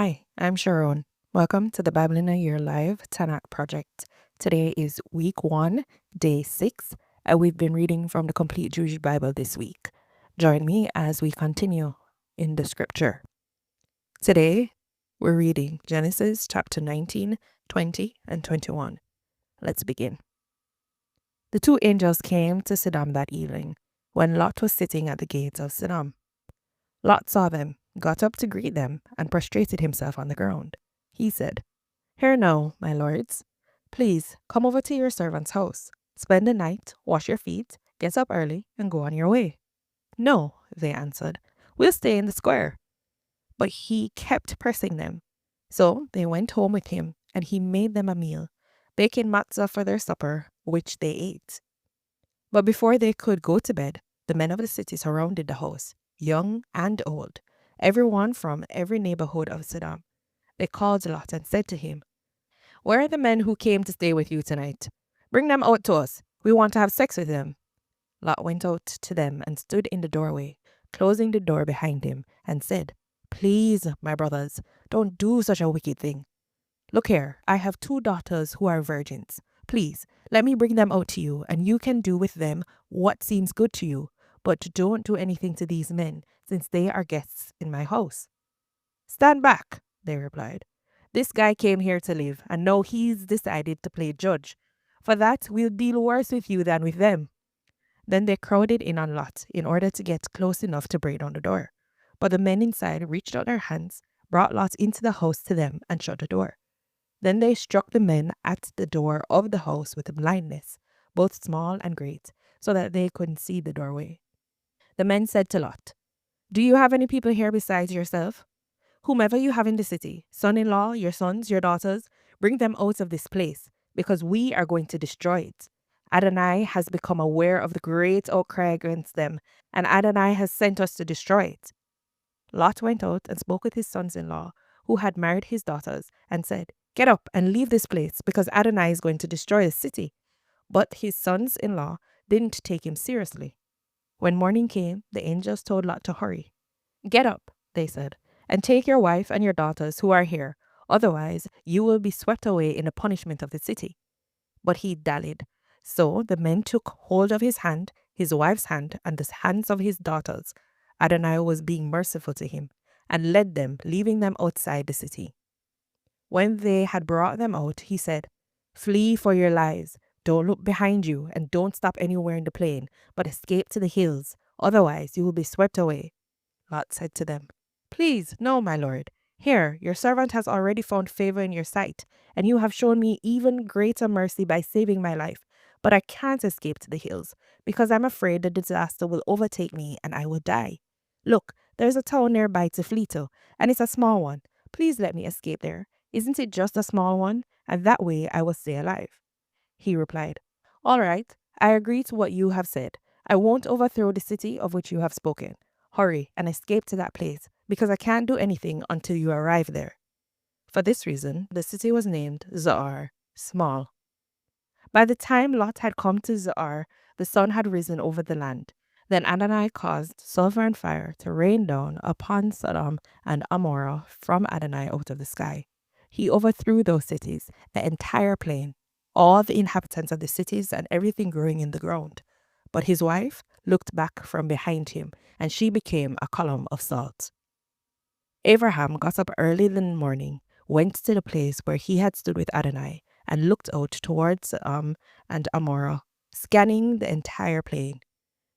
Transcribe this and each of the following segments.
Hi, I'm Sharone. Welcome to the Bible in a Year Live Tanakh Project. Today is week 1, day 6, and we've been reading from the Complete Jewish Bible this week. Join me as we continue in the scripture. Today, we're reading Genesis chapter 19, 20, and 21. Let's begin. The two angels came to Sodom that evening, when Lot was sitting at the gates of Sodom. Lot saw them, got up to greet them, and prostrated himself on the ground. He said, "Here now, my lords, please come over to your servant's house, spend the night, wash your feet, get up early, and go on your way." "No," they answered, "we'll stay in the square." But he kept pressing them. So they went home with him, and he made them a meal, baking matzah for their supper, which they ate. But before they could go to bed, the men of the city surrounded the house, young and old, everyone from every neighborhood of Sodom. They called Lot and said to him, "Where are the men who came to stay with you tonight? Bring them out to us. We want to have sex with them." Lot went out to them and stood in the doorway, closing the door behind him, and said, "Please, my brothers, don't do such a wicked thing. Look here, I have 2 daughters who are virgins. Please, let me bring them out to you, and you can do with them what seems good to you, but don't do anything to these men, since they are guests in my house." "Stand back," they replied. "This guy came here to live, and now he's decided to play judge. For that, we'll deal worse with you than with them." Then they crowded in on Lot in order to get close enough to break down the door. But the men inside reached out their hands, brought Lot into the house to them, and shut the door. Then they struck the men at the door of the house with blindness, both small and great, so that they couldn't see the doorway. The men said to Lot, "Do you have any people here besides yourself? Whomever you have in the city, son-in-law, your sons, your daughters, bring them out of this place, because we are going to destroy it. Adonai has become aware of the great outcry against them, and Adonai has sent us to destroy it." Lot went out and spoke with his sons-in-law, who had married his daughters, and said, "Get up and leave this place, because Adonai is going to destroy the city." But his sons-in-law didn't take him seriously. When morning came, the angels told Lot to hurry. "Get up," they said, "and take your wife and your daughters who are here. Otherwise, you will be swept away in the punishment of the city." But he dallied. So the men took hold of his hand, his wife's hand, and the hands of his daughters. Adonai was being merciful to him, and led them, leaving them outside the city. When they had brought them out, he said, "Flee for your lives. Don't look behind you, and don't stop anywhere in the plain, but escape to the hills. Otherwise, you will be swept away." Lot said to them, "Please, no, my lord. Here, your servant has already found favor in your sight, and you have shown me even greater mercy by saving my life. But I can't escape to the hills, because I'm afraid the disaster will overtake me and I will die. Look, there's a town nearby to flee to, and it's a small one. Please let me escape there. Isn't it just a small one? And that way I will stay alive." He replied, "All right, I agree to what you have said. I won't overthrow the city of which you have spoken. Hurry and escape to that place, because I can't do anything until you arrive there." For this reason, the city was named Zoar, small. By the time Lot had come to Zoar, the sun had risen over the land. Then Adonai caused sulfur and fire to rain down upon Sodom and Amorah from Adonai out of the sky. He overthrew those cities, the entire plain, all the inhabitants of the cities and everything growing in the ground. But his wife looked back from behind him, and she became a column of salt. Abraham got up early in the morning, went to the place where he had stood with Adonai, and looked out towards Sodom and Amorah, scanning the entire plain.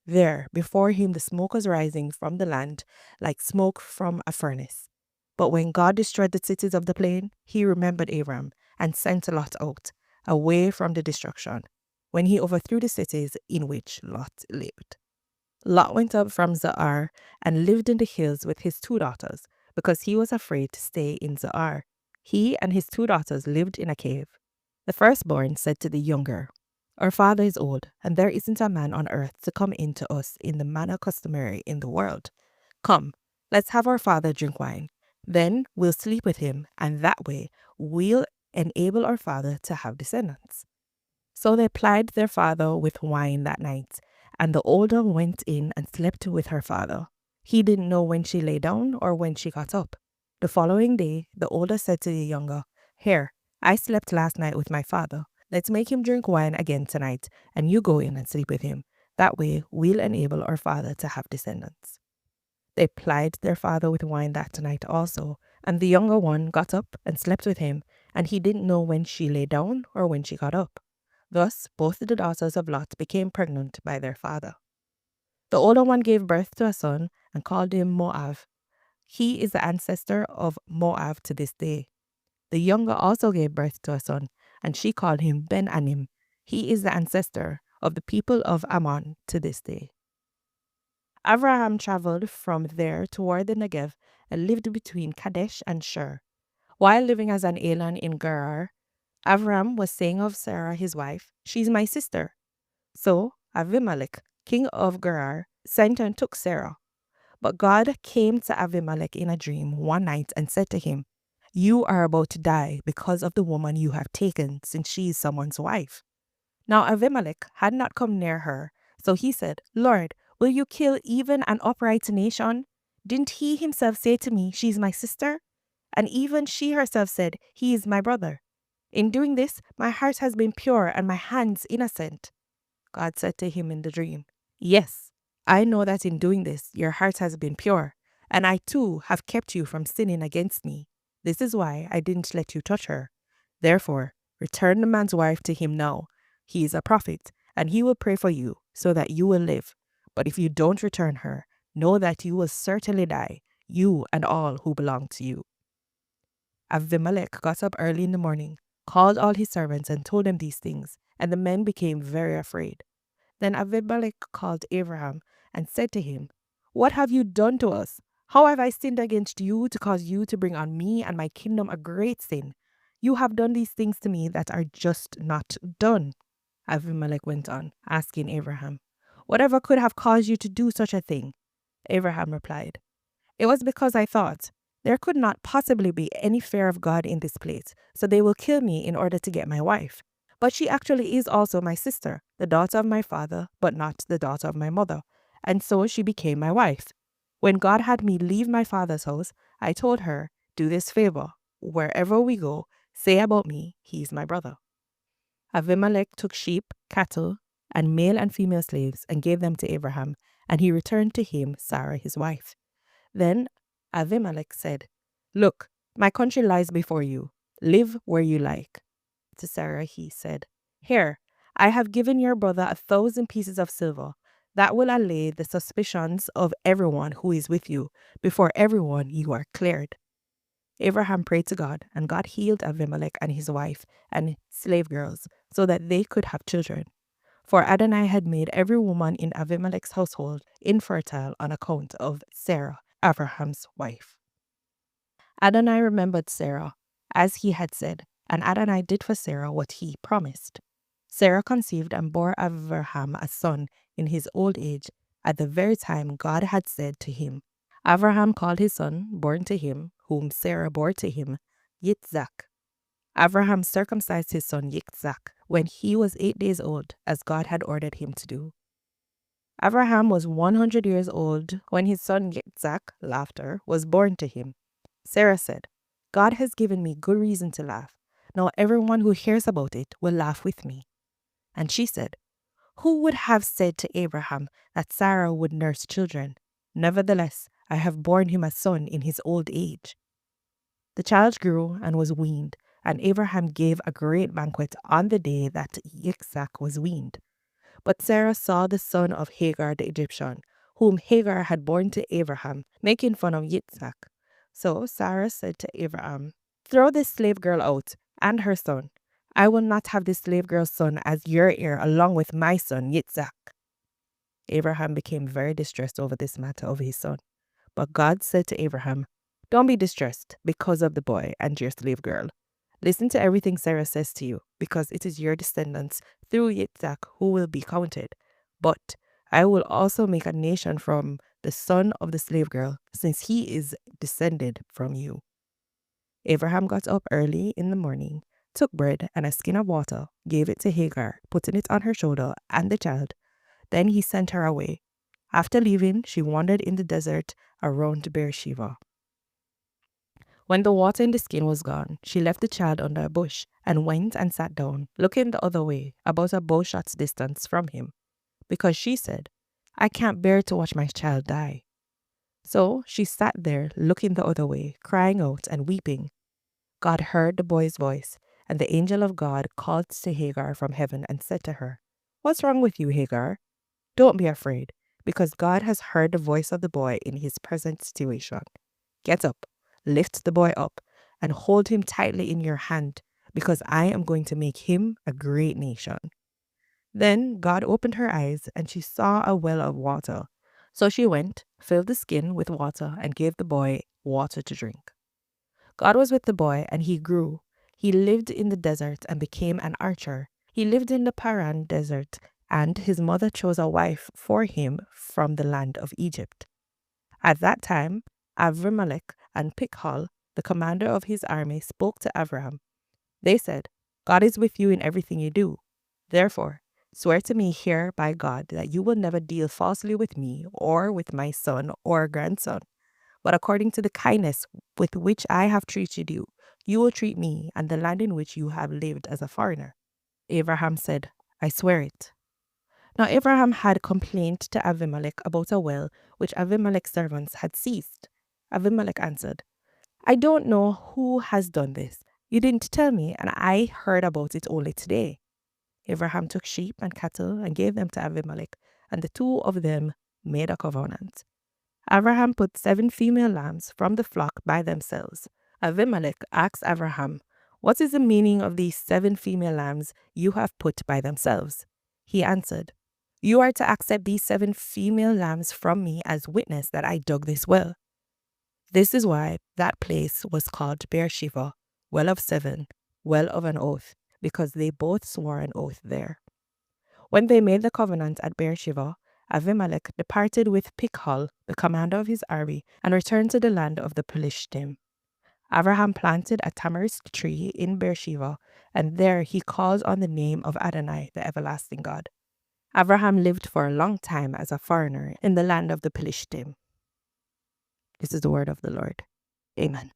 There, before him, the smoke was rising from the land like smoke from a furnace. But when God destroyed the cities of the plain, he remembered Abram and sent Lot out, away from the destruction, when he overthrew the cities in which Lot lived. Lot went up from Zoar and lived in the hills with his 2 daughters, because he was afraid to stay in Zoar. He and his 2 daughters lived in a cave. The firstborn said to the younger, "Our father is old, and there isn't a man on earth to come in to us in the manner customary in the world. Come, let's have our father drink wine. Then we'll sleep with him, and that way we'll enable our father to have descendants." So they plied their father with wine that night, and the older went in and slept with her father. He didn't know when she lay down or when she got up. The following day, the older said to the younger, Here, I slept last night with my father. Let's make him drink wine again tonight, and you go in and sleep with him. That way, we'll enable our father to have descendants. They plied their father with wine that night also, and the younger one got up and slept with him, and he didn't know when she lay down or when she got up. Thus, both the daughters of Lot became pregnant by their father. The older one gave birth to a son and called him Moab. He is the ancestor of Moab to this day. The younger also gave birth to a son, and she called him Ben-Anim. He is the ancestor of the people of Ammon to this day. Abraham traveled from there toward the Negev and lived between Kadesh and Shur. While living as an alien in Gerar, Abraham was saying of Sarah his wife, She's my sister. So Abimelech, king of Gerar, sent and took Sarah. But God came to Abimelech in a dream one night and said to him, You are about to die because of the woman you have taken, since she is someone's wife. Now Abimelech had not come near her, so he said, Lord, will you kill even an upright nation? Didn't he himself say to me, She is my sister? And even she herself said, He is my brother. In doing this, my heart has been pure and my hands innocent. God said to him in the dream, Yes, I know that in doing this, your heart has been pure, and I too have kept you from sinning against me. This is why I didn't let you touch her. Therefore, return the man's wife to him now. He is a prophet, and he will pray for you so that you will live. But if you don't return her, know that you will certainly die, you and all who belong to you. Abimelech got up early in the morning, called all his servants, and told them these things, and the men became very afraid. Then Abimelech called Abraham and said to him, What have you done to us? How have I sinned against you to cause you to bring on me and my kingdom a great sin? You have done these things to me that are just not done. Abimelech went on, asking Abraham, Whatever could have caused you to do such a thing? Abraham replied, It was because I thought, there could not possibly be any fear of God in this place, so they will kill me in order to get my wife. But she actually is also my sister, the daughter of my father, but not the daughter of my mother, and so she became my wife. When God had me leave my father's house, I told her, Do this favor. Wherever we go, say about me, he is my brother. Abimelech took sheep, cattle, and male and female slaves and gave them to Abraham, and he returned to him Sarah his wife. Then Abimelech said, Look, my country lies before you. Live where you like. To Sarah he said, Here, I have given your brother 1,000 pieces of silver. That will allay the suspicions of everyone who is with you. Before everyone you are cleared. Abraham prayed to God, and God healed Abimelech and his wife and slave girls so that they could have children. For Adonai had made every woman in Abimelech's household infertile on account of Sarah, Abraham's wife. Adonai remembered Sarah, as he had said, and Adonai did for Sarah what he promised. Sarah conceived and bore Abraham a son in his old age, at the very time God had said to him. Abraham called his son, born to him, whom Sarah bore to him, Yitzhak. Abraham circumcised his son Yitzhak when he was 8 days old, as God had ordered him to do. Abraham was 100 years old when his son Yitzhak, laughter, was born to him. Sarah said, God has given me good reason to laugh. Now everyone who hears about it will laugh with me. And she said, Who would have said to Abraham that Sarah would nurse children? Nevertheless, I have borne him a son in his old age. The child grew and was weaned, and Abraham gave a great banquet on the day that Yitzhak was weaned. But Sarah saw the son of Hagar the Egyptian, whom Hagar had borne to Abraham, making fun of Yitzhak. So Sarah said to Abraham, Throw this slave girl out, and her son. I will not have this slave girl's son as your heir along with my son Yitzhak. Abraham became very distressed over this matter of his son. But God said to Abraham, Don't be distressed because of the boy and your slave girl. Listen to everything Sarah says to you, because it is your descendants through Yitzhak who will be counted. But I will also make a nation from the son of the slave girl, since he is descended from you. Abraham got up early in the morning, took bread and a skin of water, gave it to Hagar, putting it on her shoulder and the child. Then he sent her away. After leaving, she wandered in the desert around Beersheba. When the water in the skin was gone, she left the child under a bush and went and sat down, looking the other way, about a bowshot's distance from him, because she said, I can't bear to watch my child die. So she sat there, looking the other way, crying out and weeping. God heard the boy's voice, and the angel of God called to Hagar from heaven and said to her, What's wrong with you, Hagar? Don't be afraid, because God has heard the voice of the boy in his present situation. Get up, lift the boy up, and hold him tightly in your hand, because I am going to make him a great nation. Then God opened her eyes, and she saw a well of water. So she went, filled the skin with water, and gave the boy water to drink. God was with the boy, and he grew. He lived in the desert and became an archer. He lived in the Paran desert, and his mother chose a wife for him from the land of Egypt. At that time, Avimelech and Pichol, the commander of his army, spoke to Abraham. They said, God is with you in everything you do. Therefore, swear to me here by God that you will never deal falsely with me or with my son or grandson, but according to the kindness with which I have treated you, you will treat me and the land in which you have lived as a foreigner. Abraham said, I swear it. Now Abraham had complained to Avimelech about a well which Avimelech's servants had seized. Avimelech answered, I don't know who has done this. You didn't tell me, and I heard about it only today. Abraham took sheep and cattle and gave them to Avimelech, and the two of them made a covenant. Abraham put 7 female lambs from the flock by themselves. Avimelech asked Abraham, What is the meaning of these 7 female lambs you have put by themselves? He answered, You are to accept these 7 female lambs from me as witness that I dug this well. This is why that place was called Beersheba, well of 7, well of an oath, because they both swore an oath there. When they made the covenant at Beersheba, Avimelech departed with Pichol, the commander of his army, and returned to the land of the Pelishtim. Abraham planted a tamarisk tree in Beersheba, and there he called on the name of Adonai, the everlasting God. Abraham lived for a long time as a foreigner in the land of the Pelishtim. This is the word of the Lord. Amen.